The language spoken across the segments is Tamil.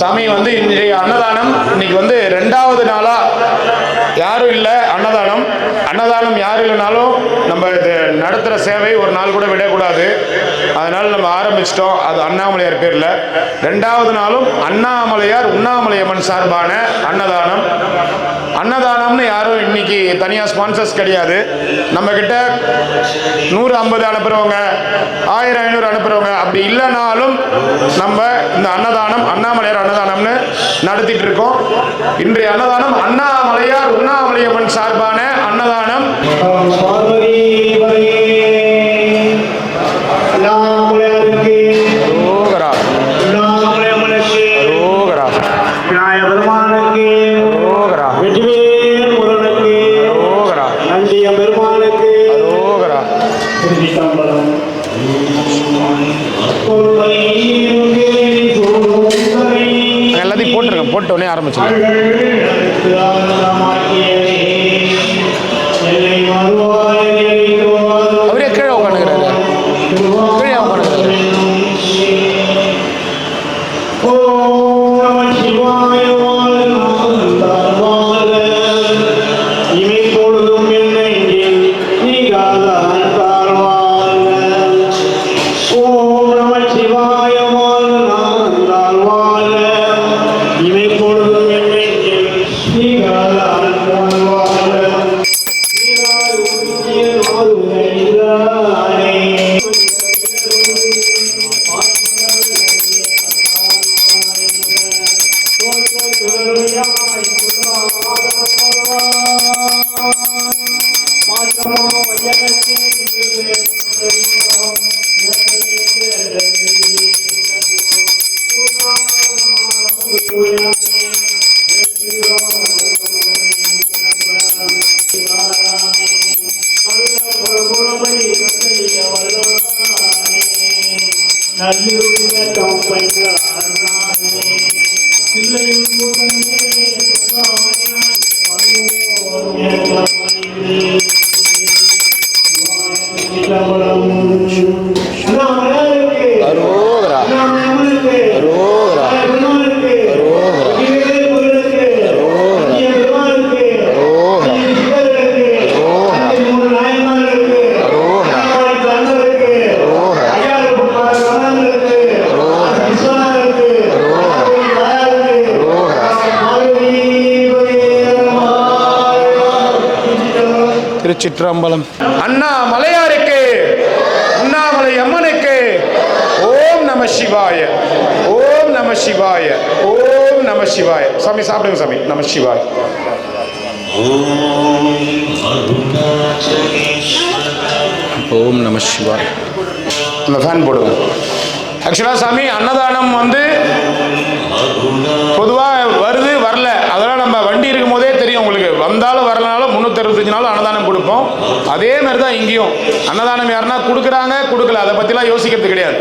சாமி வந்து இன்றைய அன்னதானம் இன்னைக்கு வந்து 2வது நாளா யாரும் இல்லை. அன்னதானம் யாரும் இல்லைனாலும் நம்ம இது நடத்துகிற சேவை ஒரு நாள் கூட விடக்கூடாது. அதனால் நம்ம ஆரம்பிச்சிட்டோம். அது அண்ணாமலையார் பேரில் 2வது நாளும் அண்ணாமலையார் உண்ணாமலையம்மன் சார்பான அன்னதானம்னு யாரும் இன்னைக்கு தனியாக ஸ்பான்சர்ஸ் கிடையாது. நம்மக்கிட்ட 150 அனுப்புகிறவங்க, 1500 அனுப்புகிறவங்க அப்படி இல்லைனாலும் நம்ம இந்த அன்னதானம் அண்ணாமலையார் அன்னதானம்னு நடத்திட்டு இருக்கோம். இன்றைய அன்னதானம் அண்ணாமலையார் உண்ணாமலையம்மன் சார்பான அன்னதானம். எல்லாத்தையும் போட்டுருங்க, போட்டோடனே ஆரம்பிச்சுங்க. அவரே கீழே உட்காந்துக்கிறாரு, கீழே உட்காந்துக்கிறாரு. திருச்சிற்றம்பலம். அண்ணாமலையாருக்கு உண்ணாமலை அம்மனுக்கு ஓம் நம சிவாய, ஓம் நம சிவாய, ஓம் நம சிவாய. சாமி சாப்பிடுங்க சாமி. நம சிவாய. ஓம் நம சிவாய. இந்த ஃபேன் போடுங்க. ஆக்சுவலாக சாமி அன்னதானம் வந்து பொதுவாக வருது வரல, அதெல்லாம் நம்ம வண்டி இருக்கும் போதே தெரியும் உங்களுக்கு. வந்தாலும் வரலனாலும் 365 நாளும் அன்னதானம் கொடுப்போம். அதே மாதிரி தான் இங்கேயும் அன்னதானம் யாருன்னா கொடுக்குறாங்க கொடுக்கல அதை பற்றிலாம் யோசிக்கிறது கிடையாது.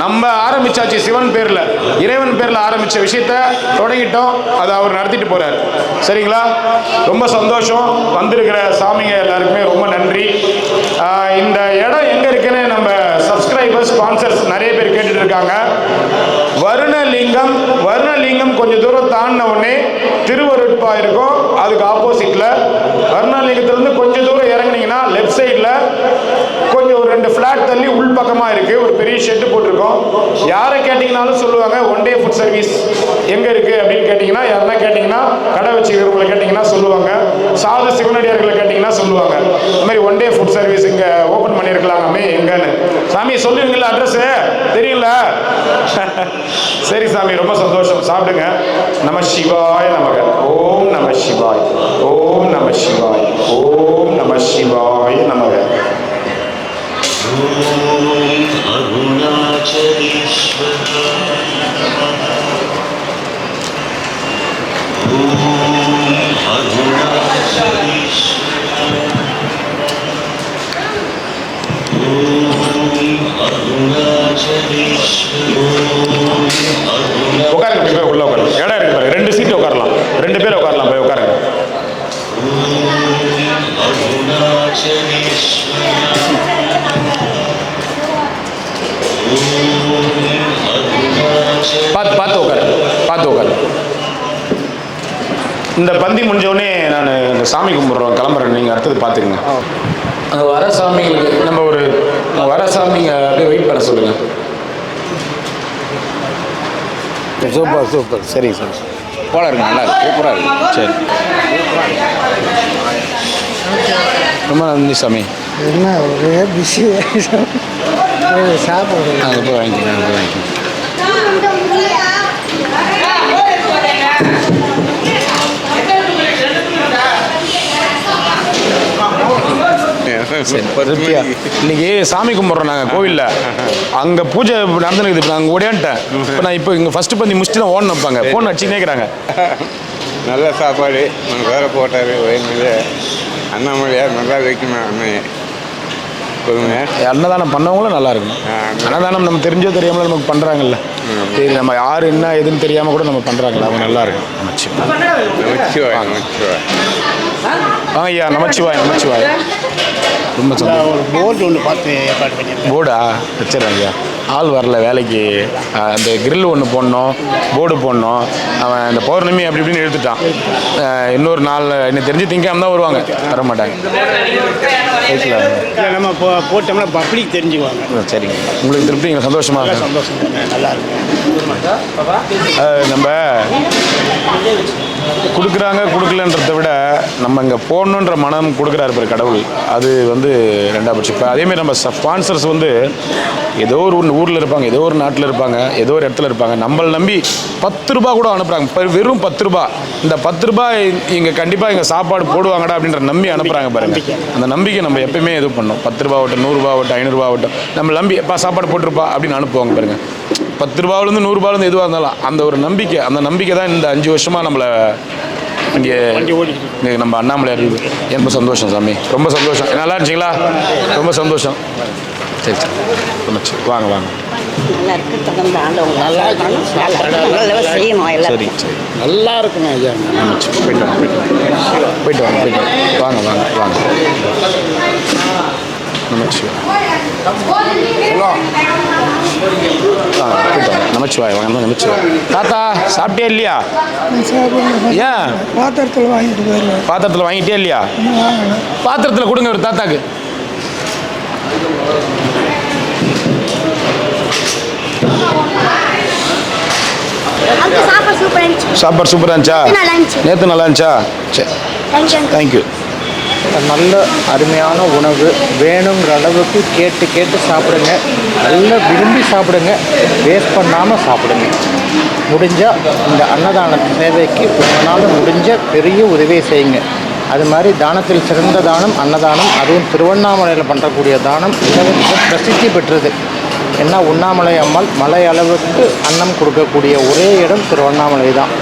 நம்ம ஆரம்பிச்சாச்சு சிவன் பேரில், இறைவன் பேரில் ஆரம்பித்த விஷயத்த தொடங்கிட்டோம். அதை அவர் நடத்திட்டு போகிறார். சரிங்களா? ரொம்ப சந்தோஷம். வந்திருக்கிற சாமிங்க எல்லாருக்குமே ரொம்ப நன்றி. இந்த இடம் எங்கே இருக்குன்னு நம்ம சப்ஸ்கிரைபர்ஸ் ஸ்பான்சர்ஸ் நிறைய பேர் கேட்டுட்டு இருக்காங்க. வருணலிங்கம் கொஞ்சம் தூரம் தாண்டின உடனே திருவருட்பா இருக்கும். அதுக்கு ஆப்போசிட்ல வருணலிங்கத்திலிருந்து கொஞ்சம் தூரம் இறங்குனீங்கன்னா லெஃப்ட் சைடில் கொஞ்சம் ஒரு 2 ஃபிளாட் தள்ளி உள் பக்கமாக இருக்கு ஒரு பெரிய ஷெட்டு போட்டிருக்கோம். யாரை கேட்டிங்கனாலும் சொல்லுவாங்க ஒன் டே ஃபுட் சர்வீஸ் எங்கே இருக்கு அப்படின்னு கேட்டிங்கன்னா, யாருன்னா கேட்டிங்கன்னா கடை வச்சுக்கிறவங்களை கேட்டிங்கன்னா சொல்லுவாங்க. சாது சிவனடியார்களை கேட்டிங்கன்னா சொல்லுவாங்க. இந்த மாதிரி ஒன் டே ஃபுட் சர்வீஸ் இங்கே ஓப்பன் பண்ணியிருக்கலாமே எங்கன்னு. சாமி சொல்லுவீங்களா? அட்ரஸ் தெரியல? சரி சாமி, ரொம்ப சந்தோஷம். சாப்பிடுங்க. நம சிவாய நமக. ஓம் நம சிவாய், ஓம் நம சிவாய், ஓம் நம சிவாய நமக. உட்காருங்க, போய் உள்ள உட்காருங்க. இடம் இருக்கு பாருங்க, 2 சீட்டு உட்காரலாம், 2 பேர் உட்காரலாம். போய் உட்காருங்க. பார்த்து பார்த்து உட்காருங்க, பார்த்து பார்த்து உட்காரு. இந்த பந்தி முடிஞ்சோடனே நான் இந்த சாமி கும்பிட்றோம், கிளம்புறேன். நீங்கள் அடுத்தது பார்த்துக்குங்க. அங்கே வர சாமிங்களுக்கு நம்ம வர சாமிங்க அப்படியே வெயிட் பண்ண சொல்லுங்கள். சூப்பர். சரிங்க சார். போல இருக்கு, நல்லா இருக்கு, சூப்பராக இருக்கு. சரி, ரொம்ப நன்றி சாமி. என்ன ஒரே பிஸி சாப்பிடுங்க. அங்கே போய் வாங்கிக்கோங்க. இன்னைக்கு சாமி கும்பிட்றோம் நாங்கள் கோவிலில். அங்கே பூஜை நடந்துனுக்குது. இப்போ நாங்கள் ஓடியான்ட்டேன். இப்போ இங்கே ஃபஸ்ட்டு பந்தி முடிச்சுட்டு தான் ஓடணும். வைப்பாங்க, ஃபோன் அடிச்சு கேட்குறாங்க. நல்ல சாப்பாடு வேறு போட்டார். வயலில் அண்ணாமலையார் நல்லா வைக்கணும். அண்ணன் சொல்லுங்க. அன்னதானம் பண்ணவங்களும் நல்லா இருக்கும். அன்னதானம் நம்ம தெரிஞ்சோ தெரியாமல நமக்கு பண்ணுறாங்கல்ல. சரி, நம்ம யார் என்ன எதுன்னு தெரியாமல் கூட நம்ம பண்ணுறாங்கல்ல, அவங்க நல்லா இருக்கும். நமச்சிவாய். ஐயா, நமச்சிவாய். ரொம்ப ஒரு போர்டு ஒன்று பார்த்து ஏற்பாடு பண்ணியிருக்கேன். போர்டா வச்சிடறேன் ஐயா. ஆள் வரல வேலைக்கு. அந்த கிரில் ஒன்று போடணும், போர்டு போடணும். அவன் இந்த பௌர்ணமி அப்படி இப்படின்னு எடுத்துட்டான். இன்னொரு நாள் என்ன தெரிஞ்சு திங்காம தான் வருவாங்க, வர மாட்டாங்க. நம்ம போட்டோம்னா பப்ளிக் தெரிஞ்சுக்குவாங்க. சரிங்க, உங்களுக்கு திருப்தி சந்தோஷமா இருக்கு? சந்தோஷம், நல்லா இருக்கு. நம்ம கொடுக்கலன்றதை விட நம்ம இங்கே போடணுன்ற மனம் கொடுக்குறாரு பேர் கடவுள். அது ரெண்டாவது பட்சம். இப்போ அதேமாதிரி நம்ம ஸ்பான்சர்ஸ் ஏதோ ஒரு ஊரில் இருப்பாங்க, ஏதோ ஒரு நாட்டில் இருப்பாங்க, ஏதோ ஒரு இடத்துல இருப்பாங்க. நம்மளை நம்பி 10 ரூபா கூட அனுப்புகிறாங்க. வெறும் 10 ரூபா. இந்த 10 ரூபாய் இங்கே கண்டிப்பாக இங்கே சாப்பாடு போடுவாங்கடா அப்படின்ற நம்பி அனுப்புகிறாங்க பாருங்க. அந்த நம்பிக்கை நம்ம எப்பயுமே இது பண்ணோம். 10 ரூபா ஆகட்டும், 100 ரூபா ஆகட்டும், 500 ரூபா ஆகட்டும், நம்ம நம்பி எப்பா சாப்பாடு போட்டிருப்பா அப்படின்னு அனுப்புவாங்க பாருங்க. 10 ரூபாவிலேருந்து 100 ரூபாயிலேருந்து எதுவாக இருந்தாலும் அந்த ஒரு நம்பிக்கை, அந்த நம்பிக்கை தான் இந்த 5 வருஷமாக நம்மளை இங்கே நம்ம அண்ணாமலையார். ரொம்ப சந்தோஷம் சாமி, ரொம்ப சந்தோஷம். நல்லா இருந்துச்சிங்களா? ரொம்ப சந்தோஷம். சரி, வாங்க. நல்லா இருக்கு. தொடர்ந்து ஆண்டவங்க நல்லா செய்யணும். சரி, நல்லா இருக்குங்க ஐயா. போயிட்டு வாங்க. நமச்சிவாய். வாங்க. நமச்சிவாய். தாத்தா சாப்பிட்டே இல்லையா? ஏன் பாத்திரத்தில் வாங்கிட்டு போயிருவேன். பாத்திரத்தில் வாங்கிட்டே இல்லையா? பாத்திரத்தில் கொடுங்க ஒரு தாத்தாக்கு. சாப்பாடு சூப்பராக இருந்துச்சா? நேற்று நல்லா இருந்துச்சா? சரி, தேங்க்யூ. நல்ல அருமையான உணவு வேணுங்கிற அளவுக்கு கேட்டு சாப்பிடுங்க. நல்லா விரும்பி சாப்பிடுங்க. வேஸ்ட் பண்ணாமல் சாப்பிடுங்க. முடிஞ்சால் இந்த அன்னதான சேவைக்கு உங்களால் முடிஞ்ச பெரிய உதவியை செய்யுங்க. அது மாதிரி தானத்தில் சிறந்த தானம் அன்னதானம். அதுவும் திருவண்ணாமலையில் பண்ணுறக்கூடிய தானம் மிக பிரசித்தி பெற்றது. ஏன்னா உண்ணாமலை அம்மாள் மலை அளவுக்கு அன்னம் கொடுக்கக்கூடிய ஒரே இடம் திருவண்ணாமலை தான்.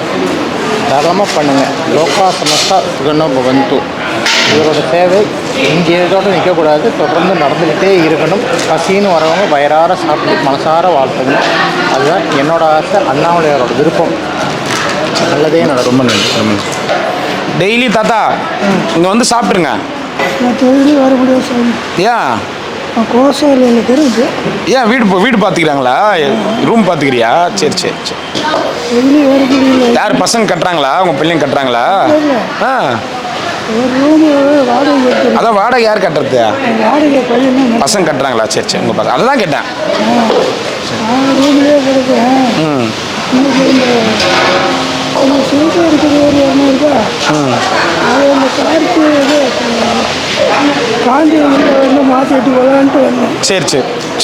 தாராளமாக பண்ணுங்கள். லோகா சமஸ்தா சுகனோ பவந்து. இவரோட சேவை இங்கே இதோட நிற்கக்கூடாது, தொடர்ந்து நடந்துக்கிட்டே இருக்கணும். பசின்னு வரவங்க வயிறார சாப்பிட்டு மனசார வாழ்த்துங்க. அதுதான் என்னோட ஆசை, அண்ணாமலையாரோட விருப்பம். நல்லதே நடக்கும். ரொம்ப நன்றி. டெய்லி தாத்தா இங்கே சாப்பிட்ருங்க. டெய்லி வர முடியாது சாமி. ஏன்? கோசால் எனக்கு இருக்கு. ஏன் வீடு பார்த்துக்கிறாங்களா? ரூம் பார்த்துக்கிறியா? சரி. டெய்லி வர முடியல. யார் பசங்க கட்டுறாங்களா? உங்கள் பிள்ளைங்க கட்டுறாங்களா? அதான் வாடகை யார் கட்டுறது? பசங்க கட்டுறாங்களா? சரி. உங்கள் பசங்க அதை தான் கேட்டேன்.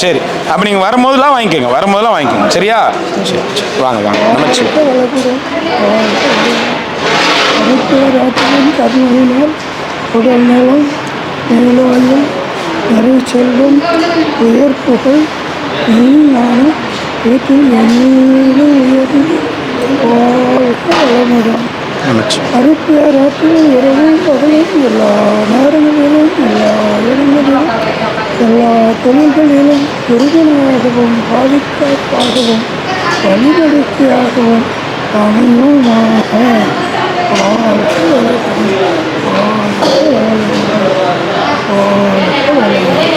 சரி. அப்போ நீங்கள் வரும்போதெல்லாம் வாங்கிக்கோங்க. சரியா? சரி. வாங்க. நமச்சி. உடல் நலம், மேலாயும் நிறைய செல்வம், உயர் புகழ், ஞானம் வீட்டில் என்னிலும் உயர்ந்து வளமுடன். அருட்பேராற்றில் இரவும் பகலும் எல்லா நேரங்களிலும் எல்லா இடங்களிலும் எல்லா தொழில்களிலும் உறுதுணையாகவும் பாதிக்காகவும் வழிநடத்தியாகவும் அமையுமாக.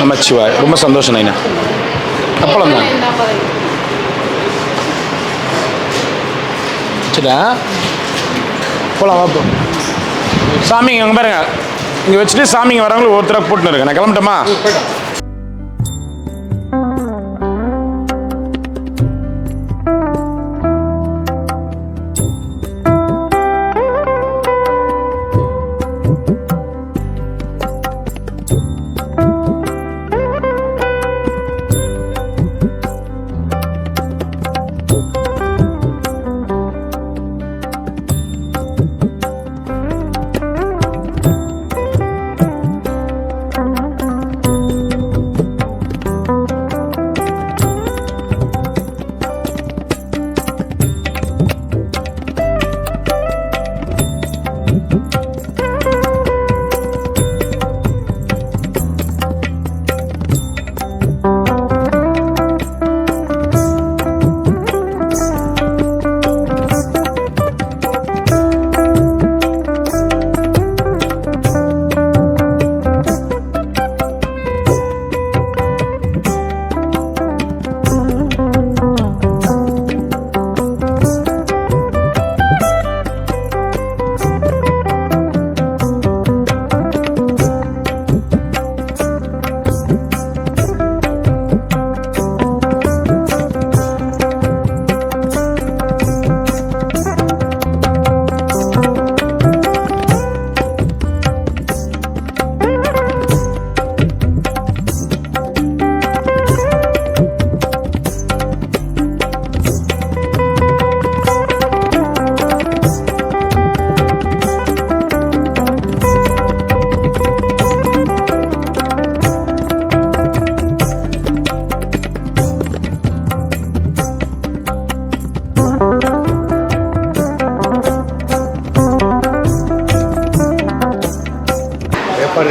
நமச்சிவாய். ரொம்ப சந்தோஷம் நைனா. அப்பளம் தான். வச்சுட்டேன். போகலாம் வாப்போ. சாமி அங்கே பாருங்க, இங்கே வச்சுட்டு சாமிங்க வரவங்களும் ஒருத்தராக போட்டுன்னு இருக்கேன். நான் கிளம்பட்டோமா?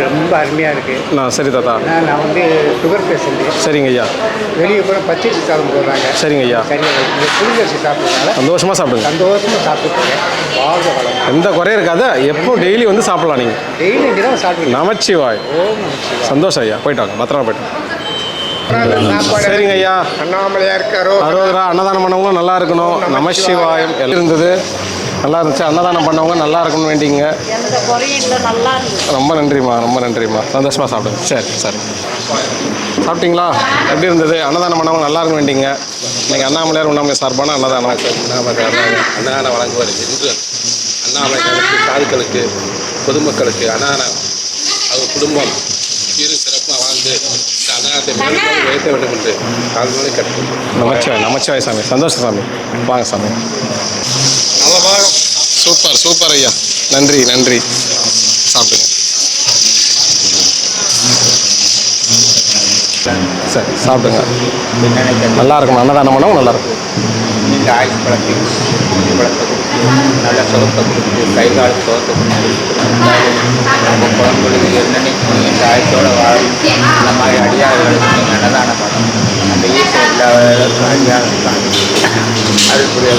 ரொம்ப அருமையாக இருக்குது. சரி தாத்தா. நான் வந்து சுகர் பேஷண்ட்டு. சரிங்க ஐயா. வெளியே கூட பச்சரிசி சாதம் போடுறாங்க. சரிங்க ஐயா. சரிங்க. இந்த புளியரிசி சாப்பிட்றதுனால சந்தோஷமாக சாப்பிடுங்க. சந்தோஷமாக சாப்பிட்டுருக்கேன். வாழ்க வளம். எந்த குறையும் இருக்காது. எப்போ டெய்லி வந்து சாப்பிடலாம் நீங்கள். டெய்லி இங்கே தான் சாப்பிடுங்க. நமச்சிவாய். சந்தோஷம் ஐயா. போயிட்டாங்க, பத்திரமா போயிட்டாங்க. சரிங்க ஐயா. அண்ணாமலையாக இருக்காரோ. அறுபது அன்னதானம் பண்ணவங்களும் நல்லா இருக்கணும். நமச்சிவாயம் இருந்தது, நல்லா இருந்துச்சு. அன்னதானம் பண்ணவங்க நல்லா இருக்கணும்னு வேண்டிங்க. எந்த குறையும் இல்லை, நல்லா இருந்துச்சு. ரொம்ப நன்றிம்மா, ரொம்ப நன்றிம்மா. சந்தோஷமாக சாப்பிடுங்க. சரி சரி. சாப்பிட்டீங்களா? எப்படி இருந்தது? அன்னதானம் பண்ணவங்க நல்லா இருக்குன்னு வேண்டிங்க. இன்னைக்கு அண்ணாமலையார் உண்ணாமலை சார்பான அன்னதானம். அன்னதானம் வழங்குவார் என்று அண்ணாமலையாருக்கு, சாதுக்களுக்கு, பொதுமக்களுக்கு அன்னதானம் அவர் குடும்பம் சீரு சிறப்பாக வாழ்ந்து இந்த அன்னதானத்தை மேலும் உயர்த்த வேண்டும் என்று கால்களை கட்டுக்கொள்கிறோம். நமச்சிவாய், நமச்சிவாய் சாமி. சந்தோஷம் சாமி. வாங்க சாமி. சூப்பர் சூப்பர் ஐயா. நன்றி நன்றி. சாப்பிடுங்க. சரி சாப்பிடுங்க. நல்லா இருக்கும். அன்னதானம் பண்ணவும் நல்லா இருக்கும். இந்த ஆயுள் பழத்தையும் நல்ல சுகத்தை கொடுத்து கை கால் சுகத்தை கொடுத்து நம்ம குழந்தைகளுக்கு என்னென்னைக்கு இந்த ஆயுத்தோடு வாழும் இந்த மாதிரி அடியார்களுக்கு நீங்கள் அன்னதானம் பண்ணணும். அந்த ஈஸ்வர எல்லாருக்கும் அடியார்கள் அதுக்குரிய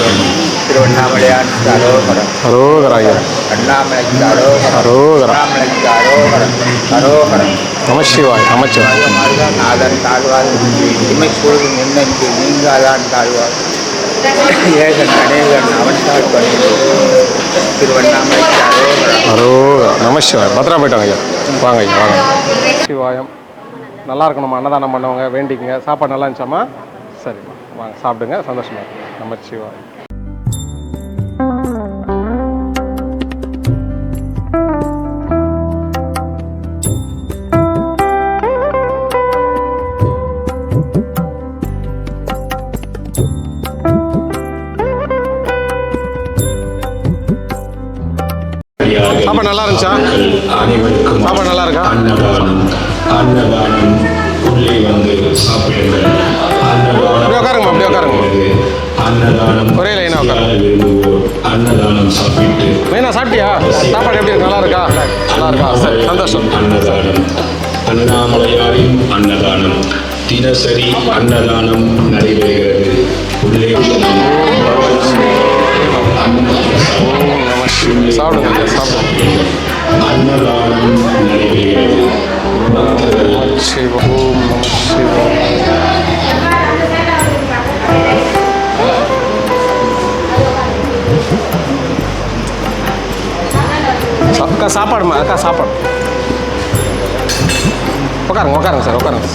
திருவண்ணாமலையான் அரோகரம். அரோகராயா. அண்ணாமலைக்கு அரோகரம். அரோகரம். அண்ணாமலைக்கு அரோகரம். அரோகரம். நமச்சிவாய். நமச்சிவாய். மாதிரிதான் நாதன் தாழ்வார். இமை பொழுது நின்னைக்கு நீங்காதான் தாழ்வார். ஏகன் அநேகன் அவன் தாழ்வார். திருவண்ணாமலைக்கு அரோகரம். அரோகரா. நமச்சிவாய். பத்திரமா போயிட்டாங்க ஐயா. வாங்க ஐயா வாங்க. சிவாயம். நல்லா இருக்கணுமா? அன்னதானம் பண்ணவங்க வேண்டிங்க. சாப்பாடு நல்லா இருந்துச்சாம்மா? சரிம்மா, வாங்க சாப்பிடுங்க. சந்தோஷமா இருக்கு. நமச்சிவாய். சாப்பாடு நல்லா இருந்துச்சா? சாப்பாடு நல்லா இருக்கா? அன்னதானம் உள்ளே வந்து சாப்பிடுங்கள். அப்படியே உட்காருங்கம்மா, அப்படியே உட்காருங்க. அன்னதானம் ஒரே லைனா உட்காருங்க. விரும்புவோர் அன்னதானம் சாப்பிட்டு. மெயினா சாப்பிட்டியா? சாப்பாடு எப்படி இருக்கு? நல்லா இருக்கா? நல்லா இருக்கா? சரி, சந்தோஷம். அன்னதானம் அண்ணாமலையாரின் அன்னதானம் தினசரி அன்னதானம் நடைபெறுகிறது. உள்ளே சாப்பிடுங்க சாப்பிடுங்க. அன்னதானம் நடைபெறுகிறது. சிவம். ஓம் நம சிவாய. அக்கா சாப்பாடுமா அக்கா சாப்பாடு. உட்காருங்க சார் உட்காருங்க.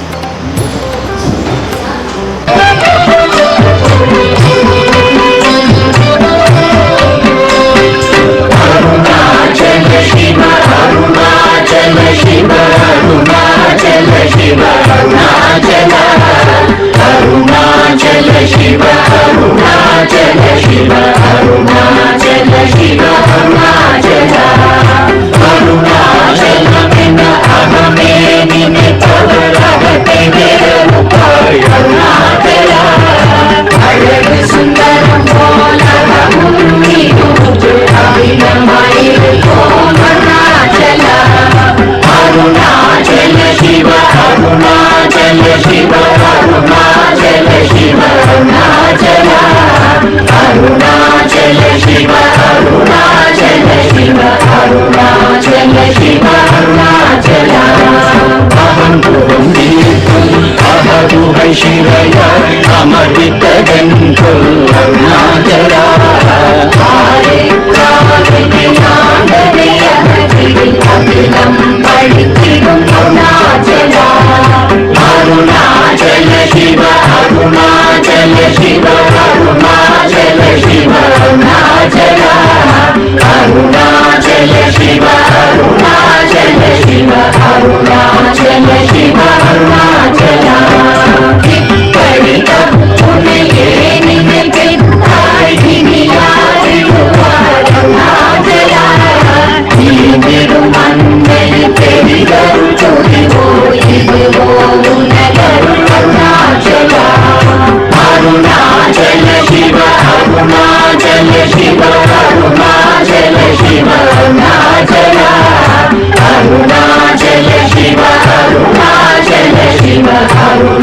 Shiva, Arunachal Shiva,